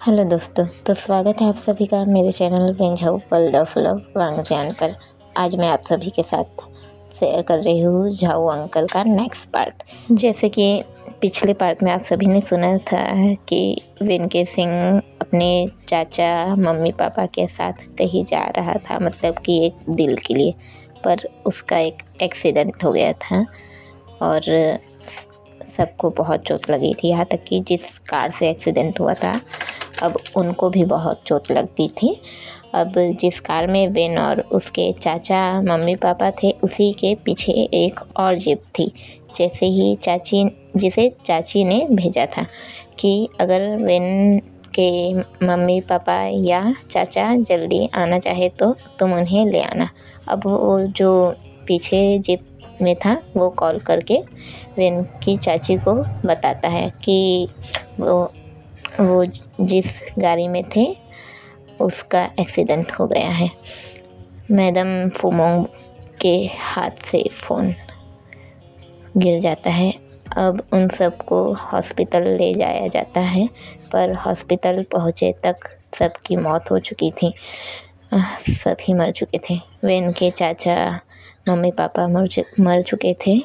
Hello दोस्तों, तो स्वागत है आप सभी का मेरे चैनल वेंझाऊ वर्ल्ड ऑफ लव वांगजान पर। आज मैं आप सभी के साथ शेयर कर रही हूँ झाऊ अंकल का नेक्स्ट पार्ट। जैसे कि पिछले पार्ट में आप सभी ने सुना था कि वेनके सिंह अपने चाचा मम्मी पापा के साथ कहीं जा रहा था, मतलब कि एक डील के लिए, पर उसका एक एक्सीडेंट हो गया था और सबको बहुत चोट लगी थी। यहाँ तक कि जिस कार से एक्सीडेंट हुआ था अब उनको भी बहुत चोट लगती थी। अब जिस कार में वेन और उसके चाचा मम्मी पापा थे उसी के पीछे एक और जीप थी। जैसे ही जिसे चाची ने भेजा था कि अगर वेन के मम्मी पापा या चाचा जल्दी आना चाहे तो तुम उन्हें ले आना। अब वो जो पीछे जीप में था वो कॉल करके वेन की चाची को बताता है कि वो जिस गाड़ी में थे उसका एक्सीडेंट हो गया है। मैडम फुमोंग के हाथ से फ़ोन गिर जाता है। अब उन सबको हॉस्पिटल ले जाया जाता है, पर हॉस्पिटल पहुँचे तक सबकी मौत हो चुकी थी। सभी मर चुके थे। वेन के चाचा मम्मी पापा मर चुके थे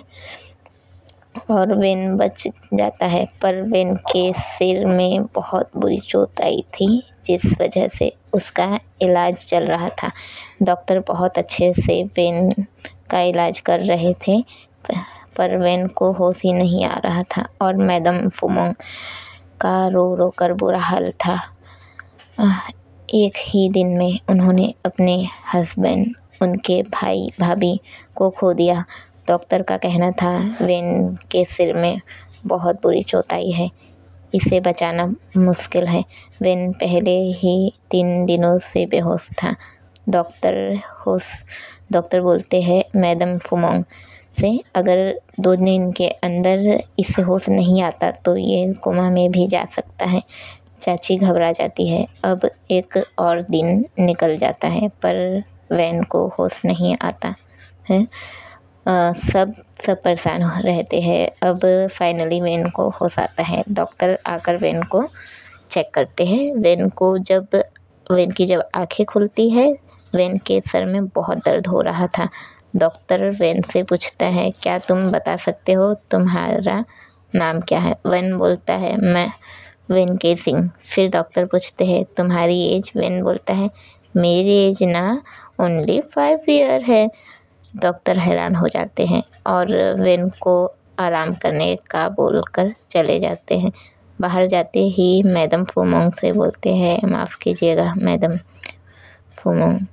और वेन बच जाता है, पर वेन के सिर में बहुत बुरी चोट आई थी जिस वजह से उसका इलाज चल रहा था। डॉक्टर बहुत अच्छे से वेन का इलाज कर रहे थे, पर वेन को होश ही नहीं आ रहा था और मैडम फुमोंग का रो रो कर बुरा हाल था। एक ही दिन में उन्होंने अपने हस्बैंड, उनके भाई भाभी को खो दिया। डॉक्टर का कहना था वेन के सिर में बहुत बुरी चोट आई है, इसे बचाना मुश्किल है। वेन पहले ही 3 दिनों से बेहोश था। डॉक्टर बोलते हैं मैडम फुमोंग से अगर 2 दिन के अंदर इससे होश नहीं आता तो ये कोमा में भी जा सकता है। चाची घबरा जाती है। अब एक और दिन निकल जाता है पर वेन को होश नहीं आता है। सब परेशान रहते हैं। अब फाइनली वेन को होश आता है। डॉक्टर आकर वेन को चेक करते हैं। वेन की जब आंखें खुलती है वेन के सर में बहुत दर्द हो रहा था। डॉक्टर वेन से पूछता है क्या तुम बता सकते हो तुम्हारा नाम क्या है? वेन बोलता है मैं वेनके सिंह। फिर डॉक्टर पूछते हैं तुम्हारी एज? वेन बोलता है मेरी एज ना ओनली 5 ईयर है। डॉक्टर हैरान हो जाते हैं और वेन को आराम करने का बोलकर चले जाते हैं। बाहर जाते ही मैडम फुमोंग से बोलते हैं माफ़ कीजिएगा मैडम फुमोंग,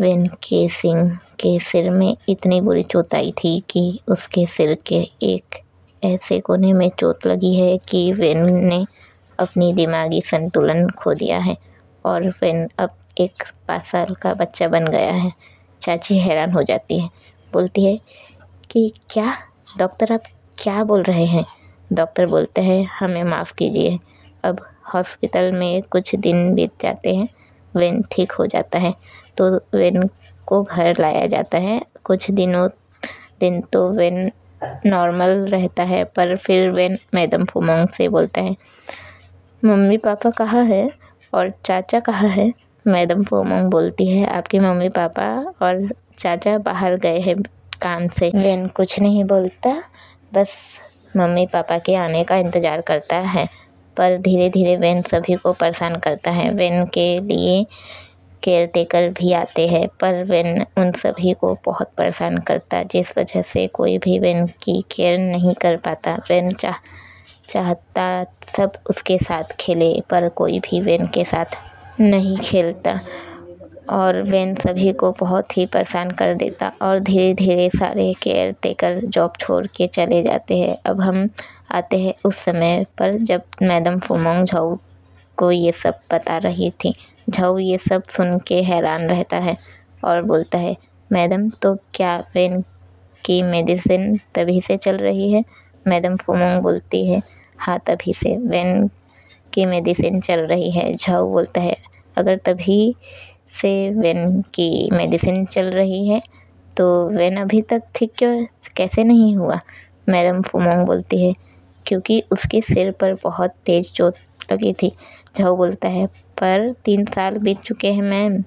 वेनके सिंह के सिर में इतनी बुरी चोट आई थी कि उसके सिर के एक ऐसे कोने में चोट लगी है कि वेन ने अपनी दिमागी संतुलन खो दिया है और वेन अब एक 5 साल का बच्चा बन गया है। चाची हैरान हो जाती है, बोलती है कि क्या डॉक्टर आप क्या बोल रहे हैं? डॉक्टर बोलते हैं हमें माफ़ कीजिए। अब हॉस्पिटल में कुछ दिन बीत जाते हैं। वेन ठीक हो जाता है तो वेन को घर लाया जाता है। कुछ दिन तो वेन नॉर्मल रहता है, पर फिर वेन मैडम फुमोंग से बोलता है मम्मी पापा कहाँ है और चाचा कहाँ है? मैडम फुमोंग बोलती है आपके मम्मी पापा और चाचा बाहर गए हैं काम से। वेन कुछ नहीं बोलता, बस मम्मी पापा के आने का इंतज़ार करता है, पर धीरे धीरे वेन सभी को परेशान करता है। वेन के लिए केयर टेकर भी आते हैं, पर वेन उन सभी को बहुत परेशान करता, जिस वजह से कोई भी वेन की केयर नहीं कर पाता। वेन चाहता सब उसके साथ खेले, पर कोई भी वेन के साथ नहीं खेलता और वेन सभी को बहुत ही परेशान कर देता और धीरे धीरे सारे केयर टेकर जॉब छोड़ के चले जाते हैं। अब हम आते हैं उस समय पर जब मैडम फुमोंग झाऊ को ये सब बता रही थी। झाऊ ये सब सुन के हैरान रहता है और बोलता है मैडम तो क्या वेन की मेडिसिन तभी से चल रही है? मैडम फुमोंग बोलती है हाँ तभी से वेन की मेडिसिन चल रही है। झाऊ बोलता है अगर तभी से वेन की मेडिसिन चल रही है तो वेन अभी तक ठीक कैसे नहीं हुआ? मैडम फुमोंग बोलती है क्योंकि उसके सिर पर बहुत तेज़ चोट लगी थी। झाऊ बोलता है, पर 3 साल बीत चुके हैं मैम।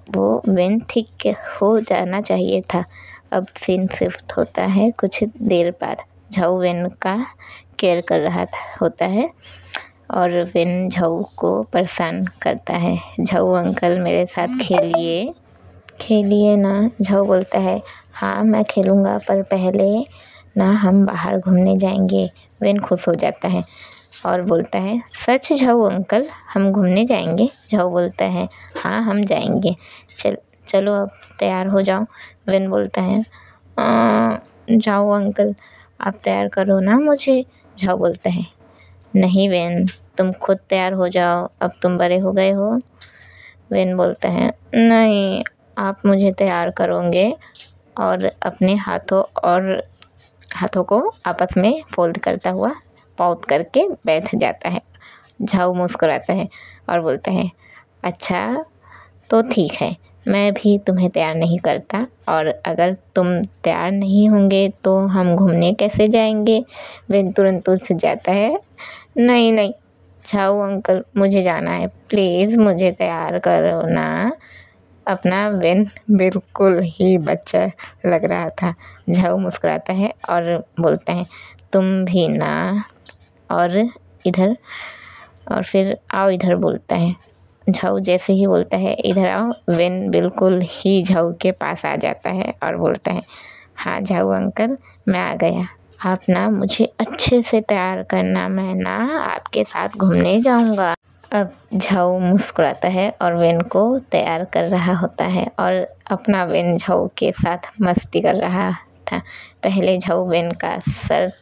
वो वेन ठीक हो जाना चाहिए था। अब सीन शिफ्ट होता है कुछ देर बाद। झाऊ वेन का केयर कर रहा होता है और वेन झाऊ को परेशान करता है। झाऊ अंकल मेरे साथ खेलिए ना। झाऊ बोलता है, हाँ मैं खेलूँगा, पर पहले ना हम बाहर घूमने जाएंगे। वेन खुश हो जाता है और बोलता है, सच झाऊ अंकल, हम घूमने जाएंगे? झाऊ बोलता है, हाँ हम जाएंगे। चलो अब तैयार हो जाओ। वेन बोलता है, झाऊ अंकल आप तैयार करो ना मुझे। झाऊ बोलता है, नहीं वेन, तुम खुद तैयार हो जाओ, अब तुम बड़े हो गए हो। वेन बोलता है, नहीं आप मुझे तैयार करोगे। और अपने हाथों को आपस में फोल्ड करता हुआ पॉज करके बैठ जाता है। झाऊ मुस्कुराता है और बोलता है, अच्छा तो ठीक है, मैं भी तुम्हें तैयार नहीं करता, और अगर तुम तैयार नहीं होंगे तो हम घूमने कैसे जाएंगे? वेन तुरंत उठ जाता है, नहीं झाऊ अंकल मुझे जाना है, प्लीज़ मुझे तैयार करो ना। अपना वेन बिल्कुल ही बच्चा लग रहा था। झाऊ मुस्कुराता है और बोलता है, तुम भी ना, और इधर, और फिर आओ इधर बोलता है। झाऊ जैसे ही बोलता है इधर आओ, वेन बिल्कुल ही झाऊ के पास आ जाता है और बोलता है, हाँ झाऊ अंकल मैं आ गया, आप ना मुझे अच्छे से तैयार करना, मैं ना आपके साथ घूमने जाऊंगा। अब झाऊ मुस्कुराता है और वेन को तैयार कर रहा होता है और अपना वेन झाऊ के साथ मस्ती कर रहा था। पहले झाऊ वेन का शर्ट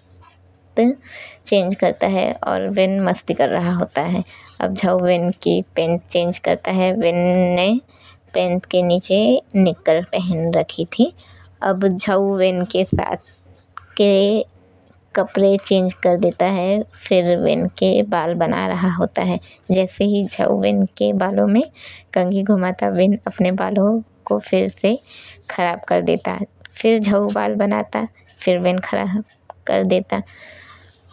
चेंज करता है और वेन मस्ती कर रहा होता है। अब झाऊ वेन की पैंट चेंज करता है। वेन ने पैंट के नीचे निक्कर पहन रखी थी। अब झाऊ वेन के साथ के कपड़े चेंज कर देता है। फिर वेन के बाल बना रहा होता है। जैसे ही झाऊ वेन के बालों में कंघी घुमाता, वेन अपने बालों को फिर से ख़राब कर देता। फिर झाऊ बाल बनाता, फिर वेन ख़राब कर देता।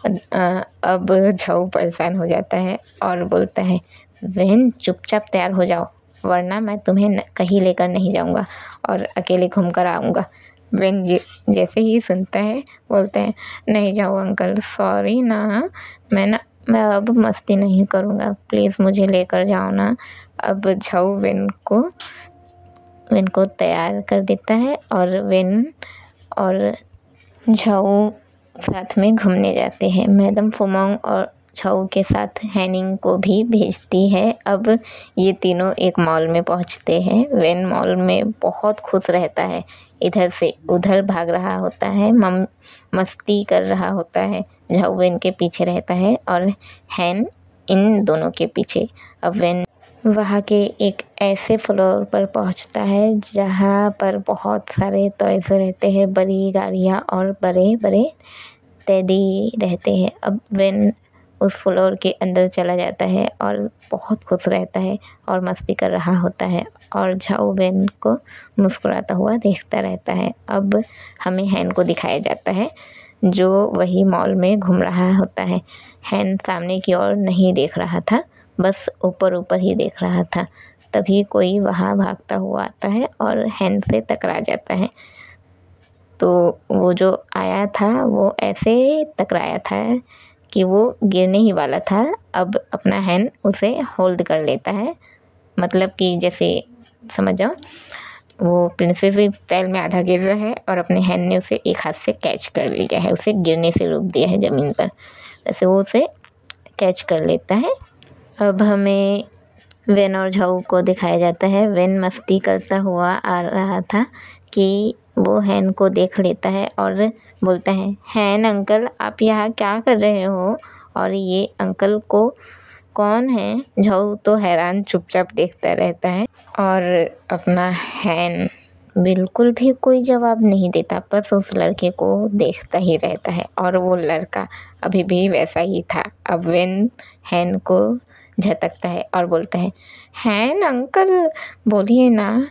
अब झाऊ परेशान हो जाता है और बोलता है, वेन चुपचाप तैयार हो जाओ, वरना मैं तुम्हें कहीं लेकर नहीं जाऊंगा और अकेले घूम कर आऊँगा। वेन जैसे ही सुनता है बोलते हैं, नहीं झाऊ अंकल सॉरी ना, मैं अब मस्ती नहीं करूँगा, प्लीज़ मुझे लेकर जाओ ना। अब झाऊ वेन को तैयार कर देता है और वेन और झाऊ साथ में घूमने जाते हैं। मैडम फुमोंग और झाऊ के साथ हैनिंग को भी भेजती है। अब ये तीनों एक मॉल में पहुंचते हैं। वेन मॉल में बहुत खुश रहता है, इधर से उधर भाग रहा होता है, मस्ती कर रहा होता है। झाऊ वेन के पीछे रहता है और हैन इन दोनों के पीछे। अब वेन वहाँ के एक ऐसे फ्लोर पर पहुँचता है जहाँ पर बहुत सारे टॉयज़ रहते हैं, बड़ी गाड़ियाँ और बड़े बड़े टेडी रहते हैं। अब वेन उस फ्लोर के अंदर चला जाता है और बहुत खुश रहता है और मस्ती कर रहा होता है और झाऊ वेन को मुस्कुराता हुआ देखता रहता है। अब हमें हैन को दिखाया जाता है जो वही मॉल में घूम रहा होता है। हैन सामने की ओर नहीं देख रहा था, बस ऊपर ऊपर ही देख रहा था। तभी कोई वहाँ भागता हुआ आता है और हैन से टकरा जाता है। तो वो जो आया था वो ऐसे टकराया था कि वो गिरने ही वाला था। अब अपना हैन उसे होल्ड कर लेता है, मतलब कि जैसे समझ जाओ वो प्रिंसेस स्टाइल में आधा गिर रहा है और अपने हैन ने उसे एक हाथ से कैच कर लिया है, उसे गिरने से रोक दिया है ज़मीन पर। वैसे वो उसे कैच कर लेता है। अब हमें वेन और झाऊ को दिखाया जाता है। वेन मस्ती करता हुआ आ रहा था कि वो हैन को देख लेता है और बोलता है, हैन अंकल आप यहाँ क्या कर रहे हो, और ये अंकल को कौन है? झाऊ तो हैरान चुपचाप देखता रहता है और अपना हैन बिल्कुल भी कोई जवाब नहीं देता, बस उस लड़के को देखता ही रहता है और वो लड़का अभी भी वैसा ही था। अब वेन हैन को झटकता है और बोलता है, हैन अंकल बोलिए ना।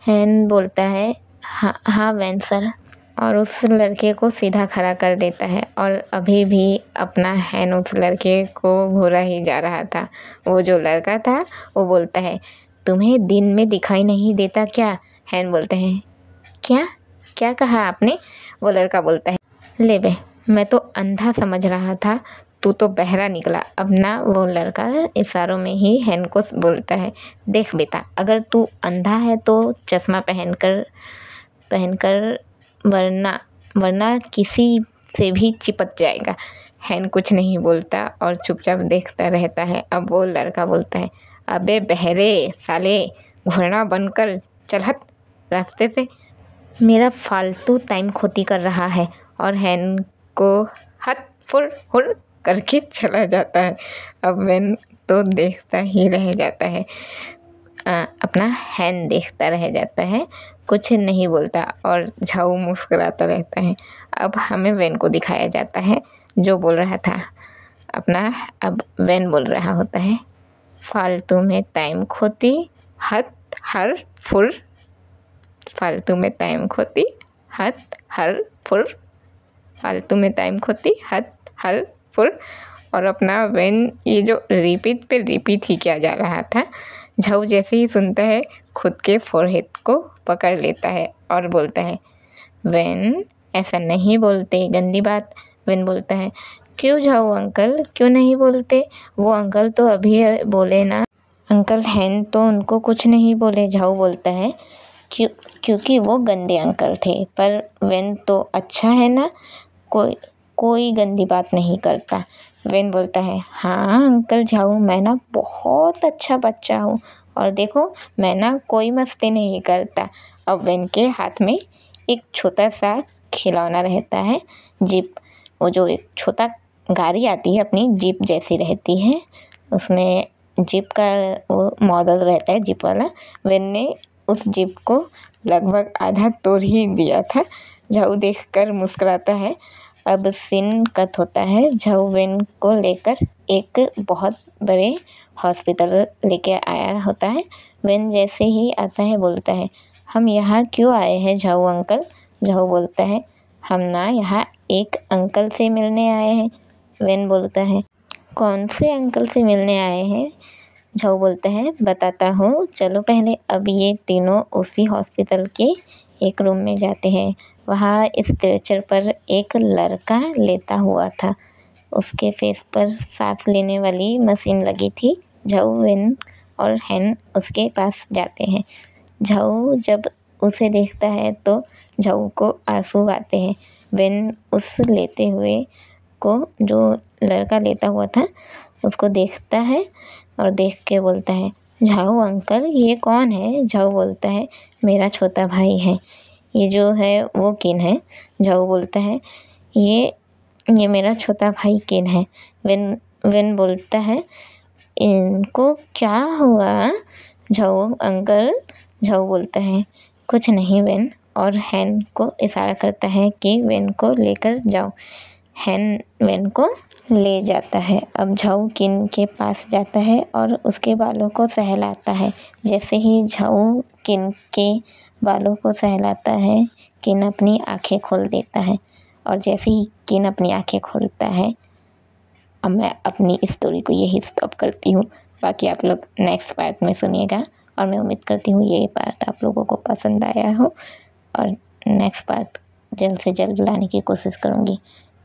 हैन बोलता है, हाँ वेन सर। और उस लड़के को सीधा खड़ा कर देता है और अभी भी अपना हैन उस लड़के को घूरा ही जा रहा था। वो जो लड़का था वो बोलता है, तुम्हें दिन में दिखाई नहीं देता क्या? हैन बोलते हैं, क्या क्या कहा आपने? वो लड़का बोलता है, ले बे, मैं तो अंधा समझ रहा था, तू तो बहरा निकला। अब ना वो लड़का इशारों में ही हैन को बोलता है, देख बेटा, अगर तू अंधा है तो चश्मा पहनकर वरना किसी से भी चिपक जाएगा। हैन कुछ नहीं बोलता और चुपचाप देखता रहता है। अब वो लड़का बोलता है, अबे बहरे साले, घोड़ा बनकर चल हट रास्ते से, मेरा फालतू टाइम खोती कर रहा है। और हैन को हट फुर हुर करके चला जाता है। अब वेन तो देखता ही रह जाता है, अपना हैन देखता रह जाता है, कुछ नहीं बोलता और झाऊ मुस्कुराता रहता है। अब हमें वेन को दिखाया जाता है जो बोल रहा था अपना। अब वेन बोल रहा होता है, फालतू में टाइम खोती हट हर फुर, फालतू में टाइम खोती हट हर फुर, फालतू में टाइम खोती हट हर फुर। और अपना वेन ये जो रिपीट पे रिपीट ही किया जा रहा था। झाऊ जैसे ही सुनता है खुद के फोरहेड को पकड़ लेता है और बोलता है, वेन ऐसा नहीं बोलते, गंदी बात। वेन बोलता है, क्यों झाऊ अंकल, क्यों नहीं बोलते? वो अंकल तो अभी बोले ना। अंकल हैन तो उनको कुछ नहीं बोले। झाऊ बोलता है, क्योंकि वो गंदे अंकल थे। पर वेन तो अच्छा है ना, कोई गंदी बात नहीं करता। वेन बोलता है, हाँ अंकल झाऊ, मैं ना बहुत अच्छा बच्चा हूँ और देखो मैं ना कोई मस्ती नहीं करता। अब वेन के हाथ में एक छोटा सा खिलौना रहता है, जीप। वो जो एक छोटा गाड़ी आती है अपनी जीप जैसी रहती है, उसमें जीप का वो मॉडल रहता है जीप वाला। वेन ने उस जीप को लगभग आधा तोड़ ही दिया था। झाऊ देखकर मुस्कुराता है। अब सीन कट होता है, झाऊ वेन को लेकर एक बहुत बड़े हॉस्पिटल लेके आया होता है। वेन जैसे ही आता है बोलता है, हम यहाँ क्यों आए हैं झाऊ अंकल? झाऊ बोलता है, हम ना यहाँ एक अंकल से मिलने आए हैं। वेन बोलता है, कौन से अंकल से मिलने आए हैं? झाऊ बोलता है, बताता हूँ, चलो पहले। अब ये तीनों उसी हॉस्पिटल के एक रूम में जाते हैं। वहाँ स्ट्रेचर पर एक लड़का लेटा हुआ था, उसके फेस पर सांस लेने वाली मशीन लगी थी। झाऊ वेन और हैन उसके पास जाते हैं। झाऊ जब उसे देखता है तो झाऊ को आंसू आते हैं। वेन उस लेते हुए को, जो लड़का लेटा हुआ था, उसको देखता है और देख के बोलता है, झाऊ अंकल ये कौन है? झाऊ बोलता है, मेरा छोटा भाई है। ये जो है वो किन है? झाऊ बोलता है, ये मेरा छोटा भाई किन है। वेन बोलता है, इनको क्या हुआ झाऊ अंकल? झाऊ बोलता है, कुछ नहीं वेन, और हैन को इशारा करता है कि वेन को लेकर जाओ। हैन वेन को ले जाता है। अब झाऊ किन के पास जाता है और उसके बालों को सहलाता है। जैसे ही झाऊ किन के बालों को सहलाता है, किन अपनी आंखें खोल देता है। और जैसे ही किन अपनी आंखें खोलता है, अब मैं अपनी स्टोरी को यही स्टॉप करती हूँ। बाकी आप लोग नेक्स्ट पार्ट में सुनिएगा और मैं उम्मीद करती हूँ ये पार्ट आप लोगों को पसंद आया हो और नेक्स्ट पार्ट जल्द से जल्द लाने की कोशिश करूँगी।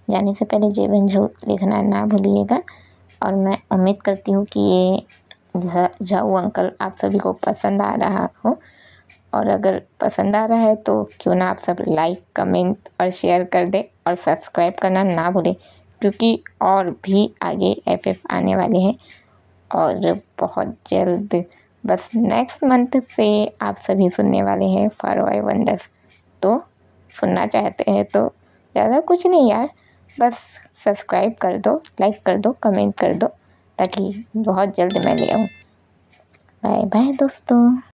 जाने से पहले जय बहन झाऊ लिखना ना भूलिएगा और मैं उम्मीद करती हूँ कि ये झाऊ अंकल आप सभी को पसंद आ रहा हो। और अगर पसंद आ रहा है तो क्यों ना आप सब लाइक, कमेंट और शेयर कर दें और सब्सक्राइब करना ना भूलें, क्योंकि और भी आगे FF आने वाले हैं और बहुत जल्द, बस नेक्स्ट मंथ से आप सभी सुनने वाले हैं फारवाई वंडर्स। तो सुनना चाहते हैं तो ज़्यादा कुछ नहीं यार, बस सब्सक्राइब कर दो, लाइक कर दो, कमेंट कर दो, ताकि बहुत जल्द मैं ले आऊँ। बाय बाय दोस्तों।